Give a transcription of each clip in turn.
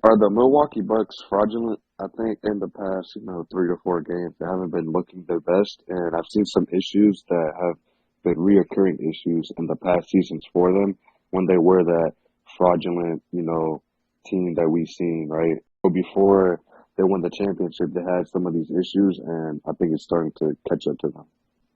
Are the Milwaukee Bucks fraudulent? I think in the past, 3 or 4 games, they haven't been looking their best, and I've seen some issues that have been reoccurring issues in the past seasons for them when they were that fraudulent, team that we've seen, right? But before they won the championship, they had some of these issues, and I think it's starting to catch up to them.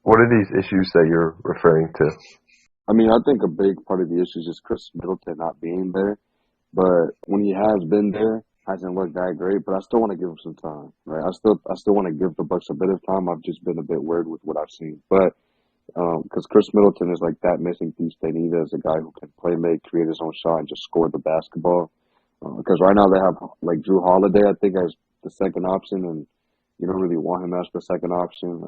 What are these issues that you're referring to? I mean, I think a big part of the issue is just Chris Middleton not being there. But when he has been there, hasn't looked that great. But I still want to give him some time, right? I still want to give the Bucks a bit of time. I've just been a bit worried with what I've seen. But because Chris Middleton is like that missing piece they need as a guy who can play, make, create his own shot, and just score the basketball. Because right now they have like Drew Holiday, I think, as the second option, and you don't really want him as the second option.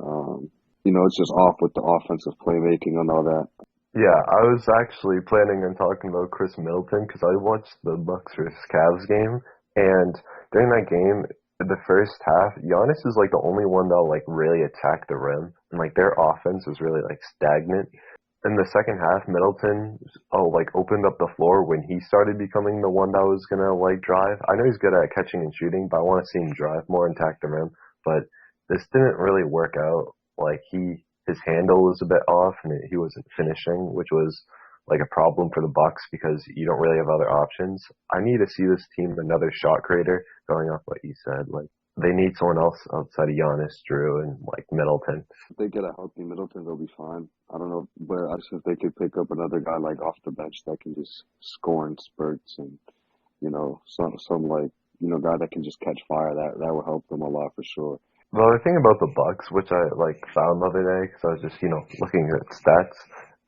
It's just off with the offensive playmaking and all that. Yeah, I was actually planning on talking about Chris Middleton because I watched the Bucks vs. Cavs game, and during that game, the first half, Giannis is like the only one that like really attacked the rim, and like their offense was really like stagnant. In the second half, Middleton like opened up the floor when he started becoming the one that was gonna like drive. I know he's good at catching and shooting, but I want to see him drive more and attack the rim. But this didn't really work out. Like his handle was a bit off, and he wasn't finishing, which was like a problem for the Bucks because you don't really have other options. I need to see this team another shot creator. Going off what you said, like they need someone else outside of Giannis, Drew, and like Middleton. If they get a healthy Middleton, they'll be fine. I don't know, but I just if they could pick up another guy like off the bench that can just score in spurts and some like guy that can just catch fire, that will help them a lot for sure. The other thing about the Bucks, which I like found the other day, because I was just looking at stats,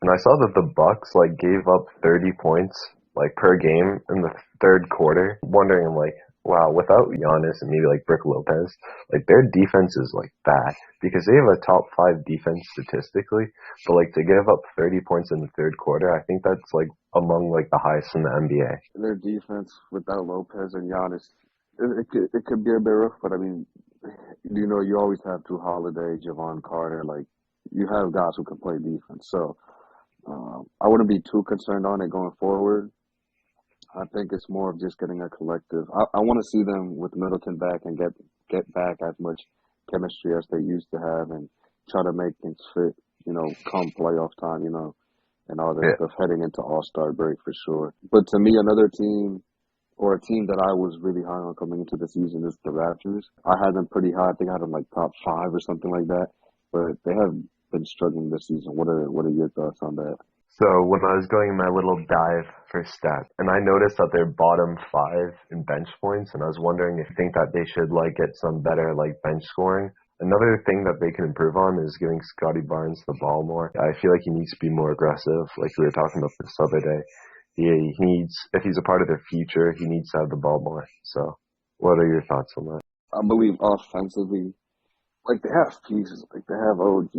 and I saw that the Bucks like gave up 30 points like per game in the third quarter. Wondering like, wow, without Giannis and maybe like Brook Lopez, like their defense is like bad because they have a top 5 defense statistically, but like to give up 30 points in the third quarter, I think that's like among like the highest in the NBA. Their defense without Lopez and Giannis, it could be a bit rough, but I mean, you always have Drew Holiday, Javon Carter, like you have guys who can play defense. So I wouldn't be too concerned on it going forward. I think it's more of just getting a collective. I want to see them with Middleton back and get back as much chemistry as they used to have and try to make things fit, come playoff time, and all that stuff heading into All-Star break for sure. But to me, another team or a team that I was really high on coming into the season is the Raptors. I had them pretty high. I think I had them like top 5 or something like that. But they have been struggling this season. What are your thoughts on that? So when I was going in my little dive for stats, and I noticed that they're bottom 5 in bench points, and I was wondering if you think that they should like get some better like bench scoring. Another thing that they can improve on is giving Scotty Barnes the ball more. I feel like he needs to be more aggressive, like we were talking about this other day. He needs, if he's a part of their future, he needs to have the ball more. So what are your thoughts on that? I believe offensively, like they have pieces, like they have OG,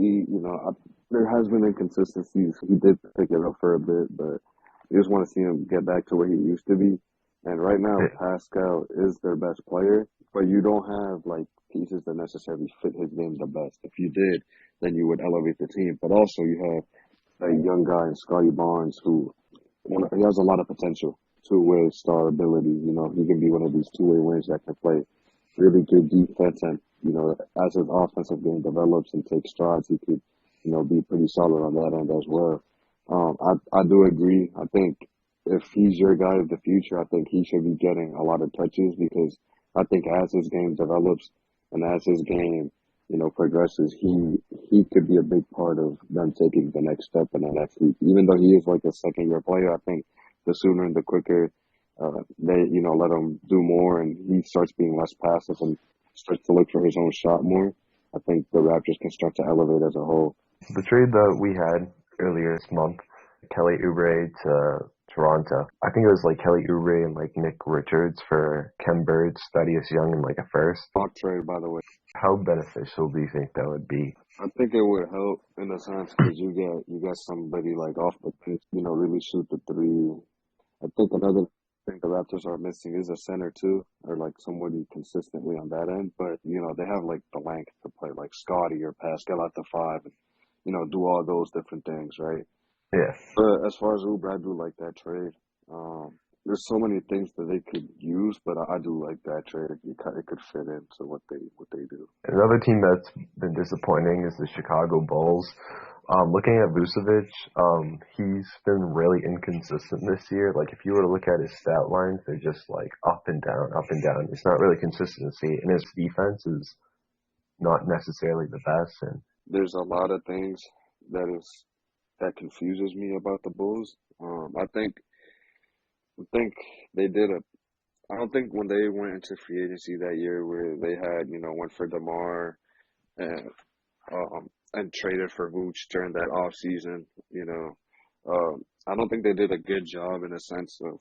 there has been inconsistencies. He did pick it up for a bit, but you just want to see him get back to where he used to be. And right now, Pascal is their best player, but you don't have like pieces that necessarily fit his game the best. If you did, then you would elevate the team. But also you have that young guy, Scotty Barnes, who he has a lot of potential, two-way star ability. He can be one of these two-way wings that can play really good defense. And, as his offensive game develops and takes strides, he could, be pretty solid on that end as well. I do agree. I think if he's your guy of the future, I think he should be getting a lot of touches because I think as his game develops and as his game, progresses, he could be a big part of them taking the next step in the next week. Even though he is like a second-year player, I think the sooner and the quicker they, let him do more and he starts being less passive and starts to look for his own shot more, I think the Raptors can start to elevate as a whole. The trade that we had earlier this month, Kelly Oubre to Toronto, I think it was like Kelly Oubre and like Nick Richards for Kem Bird, Thaddeus Young, and like a first. Hot trade, by the way. How beneficial do you think that would be? I think it would help in a sense because you get somebody like off the bench, really shoot the three. I think another thing the Raptors are missing is a center too, or like somebody consistently on that end. But they have like the length to play like Scotty or Pascal at the 5, and do all those different things, right? Yeah. But as far as Oubre, I do like that trade. there's so many things that they could use, but I do like that trade. It could fit into what they do. Another team that's been disappointing is the Chicago Bulls. Looking at Vucevic, he's been really inconsistent this year. Like if you were to look at his stat lines, they're just like up and down, up and down. It's not really consistency, and his defense is not necessarily the best. And There's a lot of things that is that confuses me about the Bulls. I think they did a. I don't think when they went into free agency that year where they had went for DeMar and traded for Vooch during that off season. I don't think they did a good job in a sense of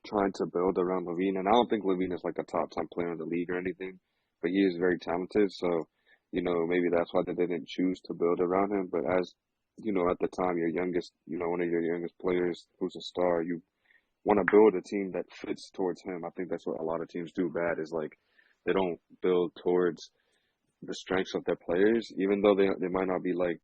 trying to build around Levine. And I don't think Levine is like a top 10 player in the league or anything, but he is very talented. So, maybe that's why they didn't choose to build around him. But as, at the time, your youngest, one of your youngest players who's a star, you want to build a team that fits towards him. I think that's what a lot of teams do bad is like they don't build towards the strengths of their players, even though they might not be like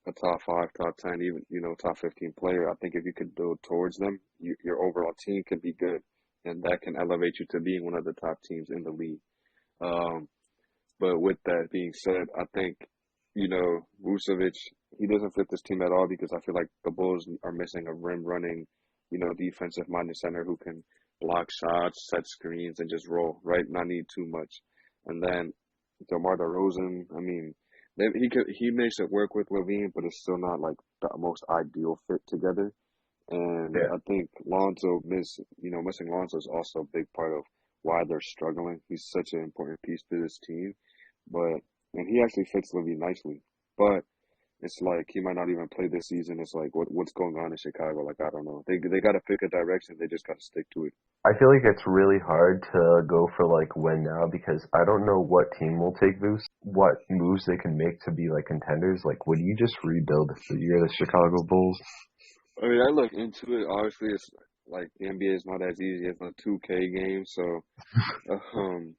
a top five, top 10, even, top 15 player. I think if you could build towards them, your overall team can be good, and that can elevate you to being one of the top teams in the league. Um, but with that being said, I think, Vucevic, he doesn't fit this team at all because I feel like the Bulls are missing a rim running, defensive minded center who can block shots, set screens, and just roll, right? Not need too much. And then DeMar DeRozan, I mean, he makes it work with Levine, but it's still not like the most ideal fit together. And yeah, I think missing Lonzo is also a big part of why they're struggling. He's such an important piece to this team, and he actually fits Levine nicely. But it's like he might not even play this season. It's like what's going on in Chicago? Like I don't know. They got to pick a direction. They just got to stick to it. I feel like it's really hard to go for like win now because I don't know what team will take Vuce, what moves they can make to be like contenders. Like, would you just rebuild if you're the Chicago Bulls? I mean, I look into it. Obviously, it's like the NBA is not as easy as a 2K game, so um,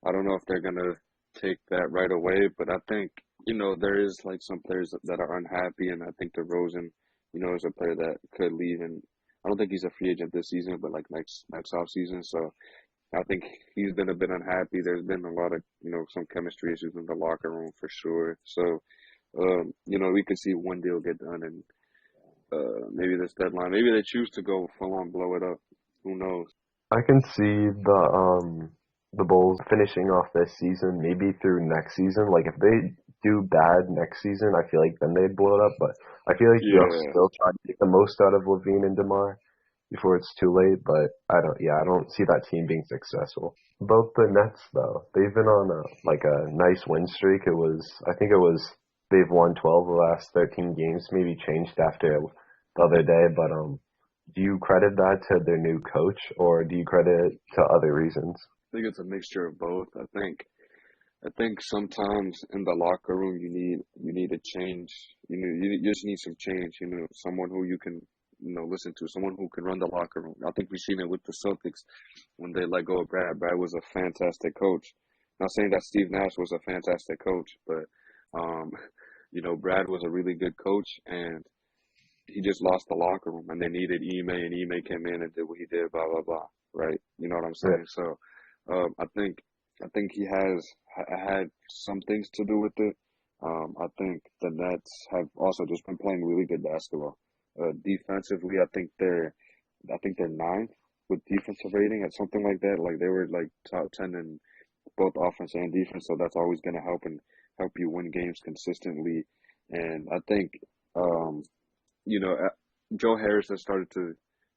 I don't know if they're gonna take that right away. But I think there is like some players that are unhappy, and I think DeRozan, is a player that could leave, and I don't think he's a free agent this season, but like next off season. So I think he's been a bit unhappy. There's been a lot of some chemistry issues in the locker room for sure. So we could see one deal get done, and maybe this deadline. Maybe they choose to go full on blow it up. Who knows? I can see the Bulls finishing off this season, maybe through next season. Like if they do bad next season, I feel like then they'd blow it up. But I feel like they'll Yeah, still try to get the most out of Levine and DeMar before it's too late. But I don't see that team being successful. About the Nets though, they've been on a nice win streak. I think it was they've won 12 of the last 13 games. Maybe changed after the other day, but do you credit that to their new coach, or do you credit it to other reasons? I think it's a mixture of both. I think sometimes in the locker room you need a change. You just need some change. Someone who you can listen to, someone who can run the locker room. I think we've seen it with the Celtics when they let go of Brad. Brad was a fantastic coach. Not saying that Steve Nash was a fantastic coach, but um, Brad was a really good coach, and he just lost the locker room, and they needed Ime, and Ime came in and did what he did, blah blah blah. Right? You know what I'm Yeah. saying? So, I think he has had some things to do with it. I think the Nets have also just been playing really good basketball. Defensively, I think they're ninth with defensive rating at something like that. Like they were like top 10 in both offense and defense, so that's always going to help you win games consistently. And I think um, you know, Joe Harris has started to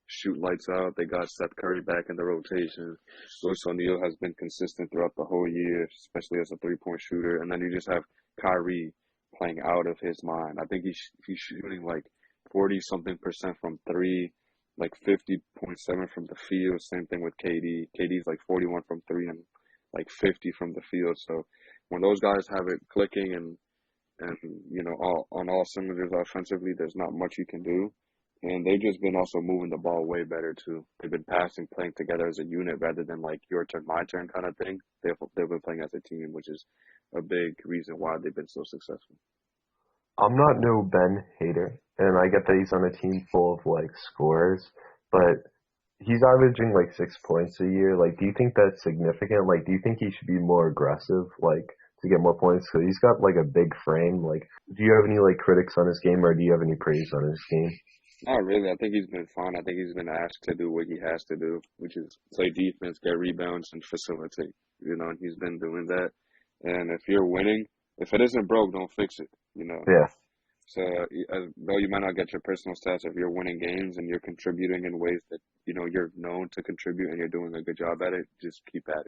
shoot lights out. They got Seth Curry back in the rotation. Royce O'Neal has been consistent throughout the whole year, especially as a three-point shooter. And then you just have Kyrie playing out of his mind. I think he's shooting like 40 something percent from three, like 50.7 from the field. Same thing with KD. KD's like 41 from three and like 50 from the field. So when those guys have it clicking and on all cylinders offensively, there's not much you can do. And they've just been also moving the ball way better too. They've been passing, playing together as a unit rather than like your turn, my turn kind of thing. They've been playing as a team, which is a big reason why they've been so successful. I'm not no Ben hater, and I get that he's on a team full of like scorers, but he's averaging like 6 points a year. Like, do you think that's significant? Like, do you think he should be more aggressive, like, to get more points? Because he's got like a big frame. Like, do you have any like critics on his game, or do you have any praise on his game? Not really. I think he's been fine. I think he's been asked to do what he has to do, which is play defense, get rebounds, and facilitate. And he's been doing that. And if you're winning, if it isn't broke, don't fix it. Yeah. So though you might not get your personal stats, if you're winning games and you're contributing in ways that you're known to contribute and you're doing a good job at it, just keep at it.